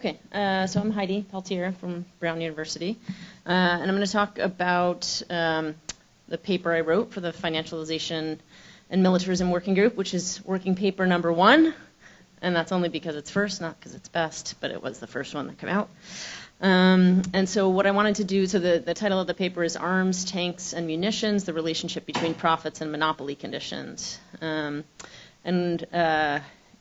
Okay, so I'm Heidi Peltier from Brown University, and I'm going to talk about the paper I wrote for the Financialization and Militarism Working Group, which is working paper number 1, and that's only because it's first, not because it's best, but it was the first one that came out. And so what I wanted to do, so the title of the paper is Arms, Tanks, and Munitions, the Relationship Between Profits and Monopoly Conditions.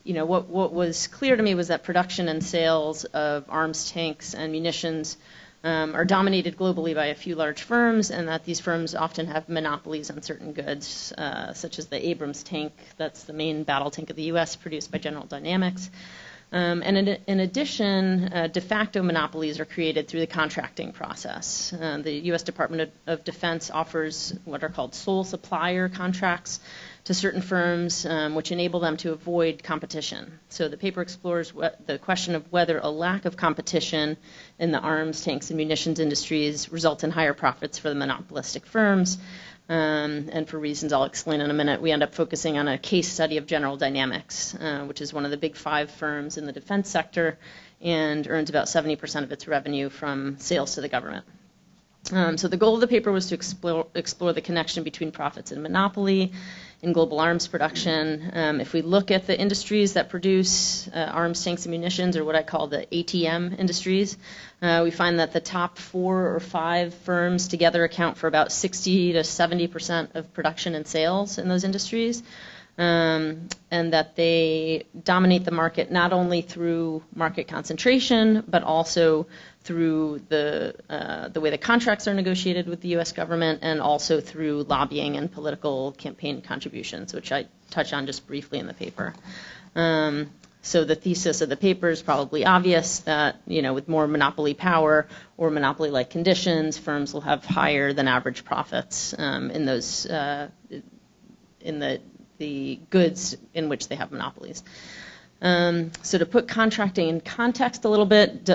You know, what was clear to me was that production and sales of arms, tanks, and munitions are dominated globally by a few large firms, and that these firms often have monopolies on certain goods, such as the Abrams tank, that's the main battle tank of the U.S., produced by General Dynamics. And in addition, de facto monopolies are created through the contracting process. The U.S. Department of Defense offers what are called sole supplier contracts to certain firms, which enable them to avoid competition. So the paper explores the question of whether a lack of competition in the arms, tanks, and munitions industries result in higher profits for the monopolistic firms. And for reasons I'll explain in a minute, we end up focusing on a case study of General Dynamics, which is one of the big 5 firms in the defense sector and earns about 70% of its revenue from sales to the government. So the goal of the paper was to explore the connection between profits and monopoly in global arms production. If we look at the industries that produce arms, tanks, and munitions, or what I call the ATM industries, we find that the top 4 or 5 firms together account for about 60 to 70% of production and sales in those industries, and that they dominate the market not only through market concentration, but also through the way the contracts are negotiated with the U.S. government, and also through lobbying and political campaign contributions, which I touch on just briefly in the paper. So the thesis of the paper is probably obvious, that with more monopoly power or monopoly-like conditions, firms will have higher than average profits in those in the goods in which they have monopolies. So to put contracting in context a little bit,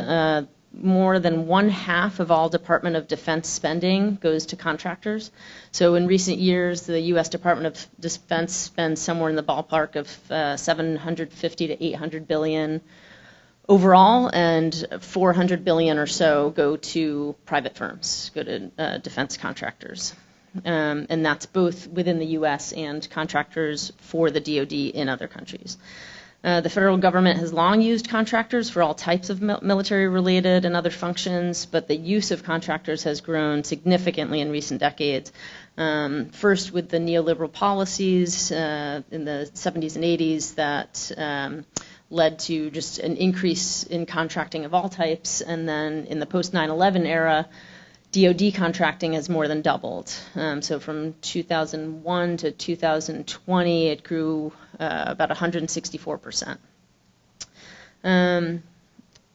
more than 1/2 of all Department of Defense spending goes to contractors. So in recent years, the U.S. Department of Defense spends somewhere in the ballpark of 750 to 800 billion overall, and 400 billion or so go to private firms, go to defense contractors. And that's both within the U.S. and contractors for the DoD in other countries. The federal government has long used contractors for all types of military-related and other functions, but the use of contractors has grown significantly in recent decades. First with the neoliberal policies in the 70s and 80s that led to just an increase in contracting of all types, and then in the post-9/11 era, DoD contracting has more than doubled. So from 2001 to 2020, it grew about 164%.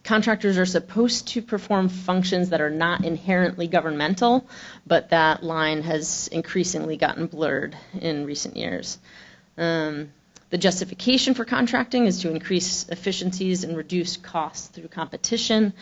Contractors are supposed to perform functions that are not inherently governmental, but that line has increasingly gotten blurred in recent years. The justification for contracting is to increase efficiencies and reduce costs through competition.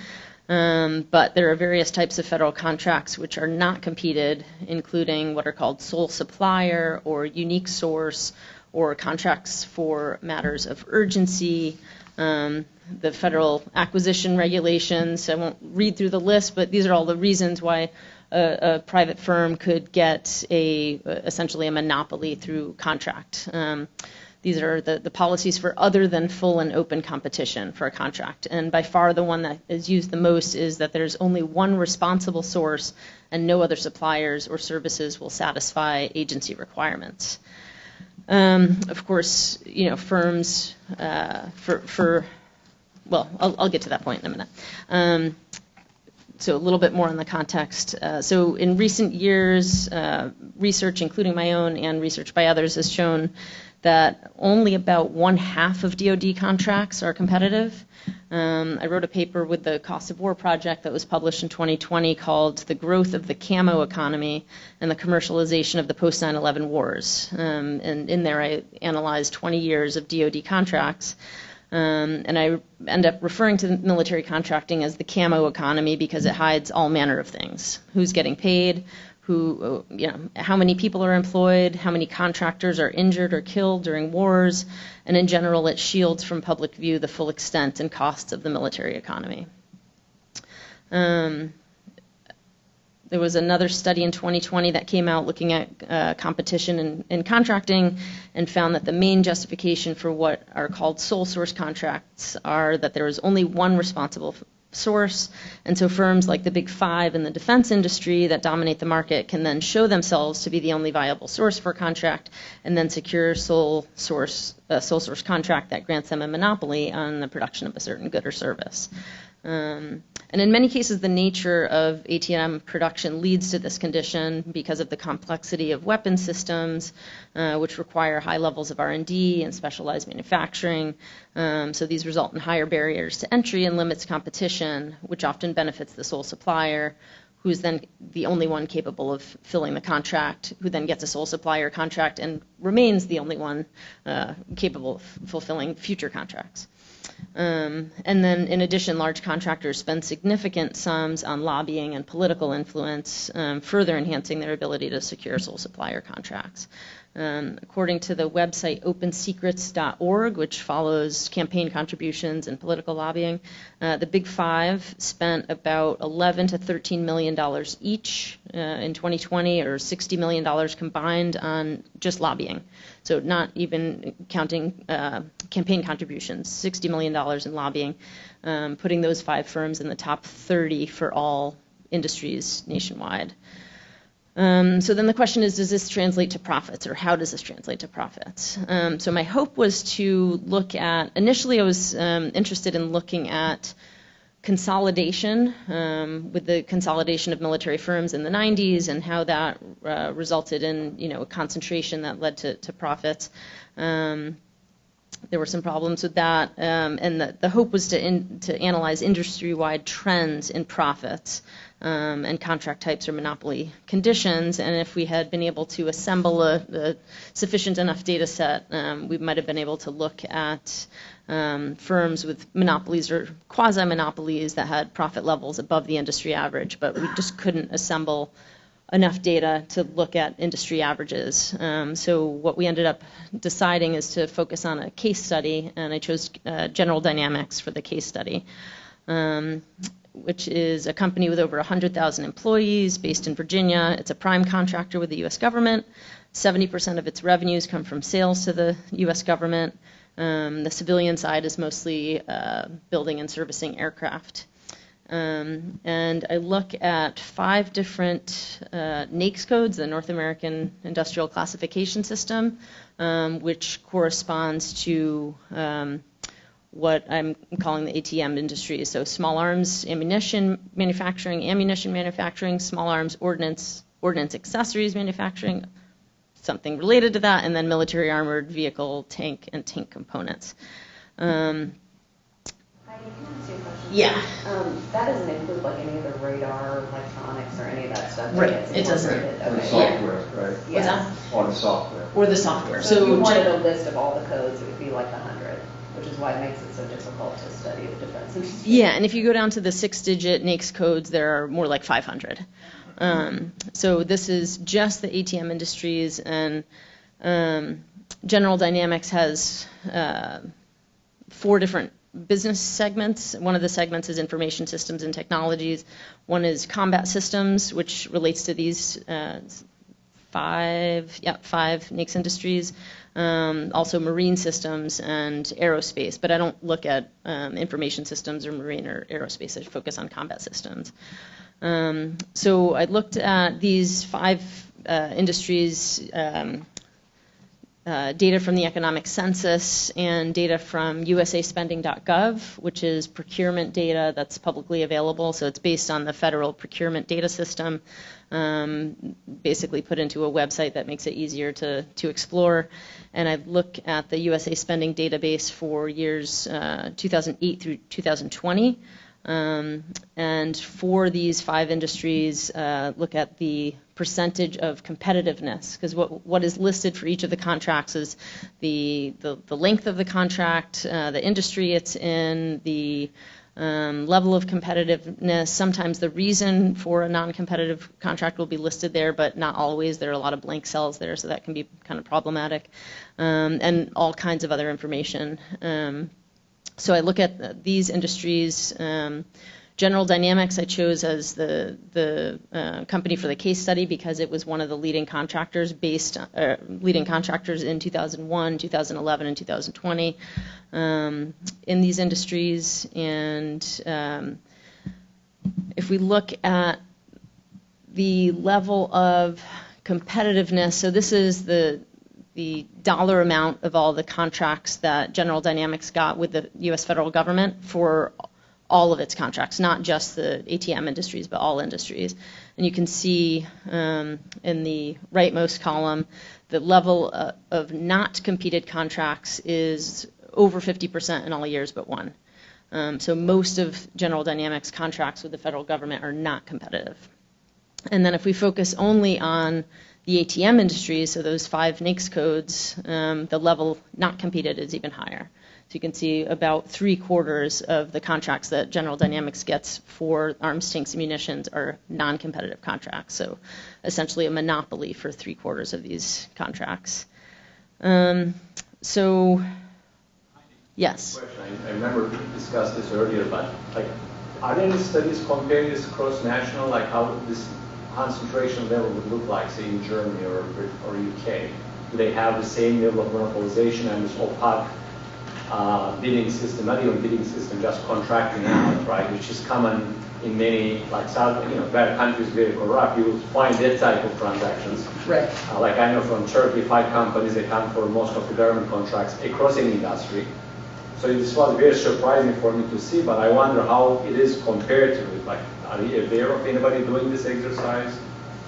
But there are various types of federal contracts which are not competed, including what are called sole supplier or unique source, or contracts for matters of urgency. The federal acquisition regulations, I won't read through the list, but these are all the reasons why a private firm could get essentially a monopoly through contract. These are the policies for other than full and open competition for a contract. And by far the one that is used the most is that there's only one responsible source and no other suppliers or services will satisfy agency requirements. Of course, firms well, I'll get to that point in a minute. So a little bit more on the context. So in recent years, research, including my own and research by others, has shown that only about 1/2 of DoD contracts are competitive. I wrote a paper with the Cost of War Project that was published in 2020 called The Growth of the Camo Economy and the Commercialization of the Post-9/11 Wars. And in there I analyzed 20 years of DoD contracts. And I end up referring to military contracting as the camo economy because it hides all manner of things. Who's getting paid, who, how many people are employed, how many contractors are injured or killed during wars, and in general, it shields from public view the full extent and costs of the military economy. There was another study in 2020 that came out looking at competition in contracting and found that the main justification for what are called sole source contracts are that there is only one responsible source, and so firms like the Big Five in the defense industry that dominate the market can then show themselves to be the only viable source for a contract and then secure a sole source contract that grants them a monopoly on the production of a certain good or service. And in many cases, the nature of ATM production leads to this condition because of the complexity of weapon systems, which require high levels of R&D and specialized manufacturing. So these result in higher barriers to entry and limits competition, which often benefits the sole supplier, who's then the only one capable of filling the contract, who then gets a sole supplier contract and remains the only one capable of fulfilling future contracts. And then, in addition, large contractors spend significant sums on lobbying and political influence, further enhancing their ability to secure sole supplier contracts. According to the website opensecrets.org, which follows campaign contributions and political lobbying, the Big Five spent about $11 to $13 million each in 2020, or $60 million combined on just lobbying. So not even counting campaign contributions, $60 million in lobbying, putting those five firms in the top 30 for all industries nationwide. So then the question is, does this translate to profits, or how does this translate to profits? So my hope was to look at, initially I was interested in looking at consolidation, with the consolidation of military firms in the 90s and how that resulted in, a concentration that led to profits. There were some problems with that, and the hope was to analyze industry-wide trends in profits and contract types or monopoly conditions, and if we had been able to assemble a sufficient enough data set, we might have been able to look at firms with monopolies or quasi-monopolies that had profit levels above the industry average, but we just couldn't assemble enough data to look at industry averages. So what we ended up deciding is to focus on a case study, and I chose General Dynamics for the case study, which is a company with over 100,000 employees based in Virginia. It's a prime contractor with the U.S. government. 70% of its revenues come from sales to the U.S. government. The civilian side is mostly building and servicing aircraft. And I look at 5 different NAICS codes, the North American Industrial Classification System, which corresponds to what I'm calling the ATM industry. So small arms ammunition manufacturing, small arms ordnance accessories manufacturing, something related to that, and then military armored vehicle, tank, and tank components. Yeah. That doesn't include like any of the radar, electronics, or any of that stuff. Right. It doesn't. Okay. Or the software, right? What's that? Or the software. Or the software. So if you wanted a list of all the codes, it would be like 100, which is why it makes it so difficult to study the defense industry. Yeah, and if you go down to the 6-digit NAICS codes, there are more like 500. So this is just the ATM industries, and General Dynamics has 4 different business segments. One of the segments is information systems and technologies. One is combat systems, which relates to these 5 NAICS industries. Also marine systems and aerospace, but I don't look at information systems or marine or aerospace. I focus on combat systems. So I looked at these 5 industries, data from the economic census and data from usaspending.gov, which is procurement data that's publicly available. So it's based on the federal procurement data system, basically put into a website that makes it easier to explore. And I look at the USA Spending database for years 2008 through 2020. And for these 5 industries, look at the percentage of competitiveness, because what is listed for each of the contracts is the length of the contract, the industry it's in, the level of competitiveness. Sometimes the reason for a non-competitive contract will be listed there, but not always. There are a lot of blank cells there, so that can be kind of problematic, and all kinds of other information. So I look at these industries. General Dynamics I chose as the company for the case study because it was one of the leading contractors in 2001, 2011, and 2020 in these industries. And if we look at the level of competitiveness, so this is the dollar amount of all the contracts that General Dynamics got with the U.S. federal government for all of its contracts, not just the ATM industries, but all industries. And you can see in the rightmost column, the level of not competed contracts is over 50% in all years but one. So most of General Dynamics contracts with the federal government are not competitive. And then if we focus only on the ATM industries, so those 5 NAICS codes, the level not competed is even higher. So you can see about 3/4 of the contracts that General Dynamics gets for arms, tanks, and munitions are non-competitive contracts. So essentially a monopoly for 3/4 of these contracts. Yes. I remember we discussed this earlier, but are there any studies comparing this cross-national, like how this concentration level would look like, say, in Germany or UK? Do they have the same level of monopolization and this opaque bidding system, not even bidding system, just contracting out, right, which is common in many, like South, where countries very corrupt, you will find that type of transactions. Right. Like I know from Turkey, 5 companies account for most of the government contracts across any industry. So this was very surprising for me to see, but I wonder how it is compared to it. Like, are you aware of anybody doing this exercise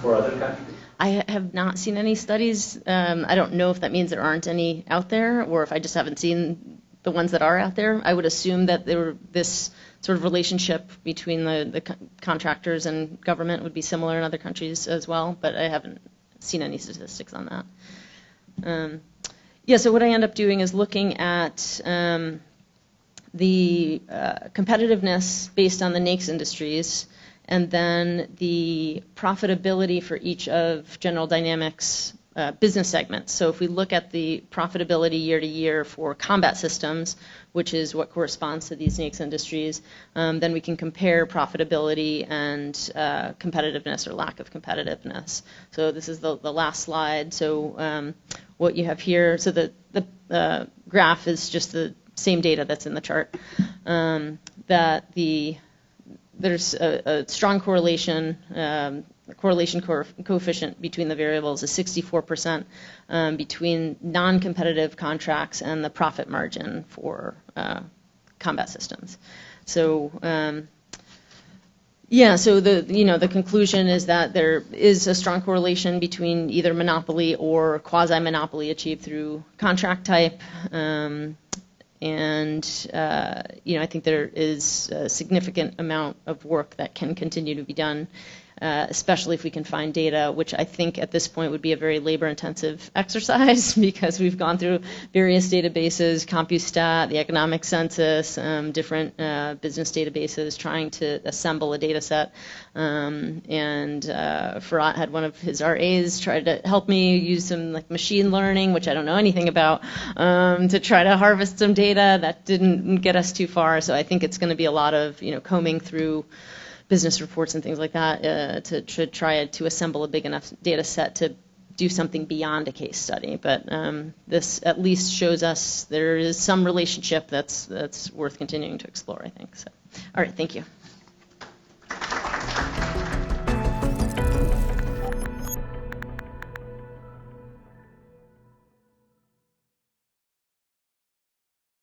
for other countries? I have not seen any studies. I don't know if that means there aren't any out there, or if I just haven't seen the ones that are out there. I would assume that this sort of relationship between the contractors and government would be similar in other countries as well, but I haven't seen any statistics on that. So what I end up doing is looking at the competitiveness based on the NAICS industries, and then the profitability for each of General Dynamics business segments. So if we look at the profitability year to year for combat systems, which is what corresponds to these NAICS industries, then we can compare profitability and competitiveness or lack of competitiveness. So this is the last slide. So what you have here, so the graph is just the same data that's in the chart, that there's a strong correlation. The correlation coefficient between the variables is 64% between non-competitive contracts and the profit margin for combat systems. So so the conclusion is that there is a strong correlation between either monopoly or quasi-monopoly achieved through contract type. I think there is a significant amount of work that can continue to be done, especially if we can find data, which I think at this point would be a very labor-intensive exercise because we've gone through various databases, CompuStat, the Economic Census, different business databases, trying to assemble a data set. Farhat had one of his RAs try to help me use some machine learning, which I don't know anything about, to try to harvest some data. That didn't get us too far, so I think it's going to be a lot of combing through business reports and things like that to try to assemble a big enough data set to do something beyond a case study. But this at least shows us there is some relationship that's worth continuing to explore, I think. So, all right, thank you.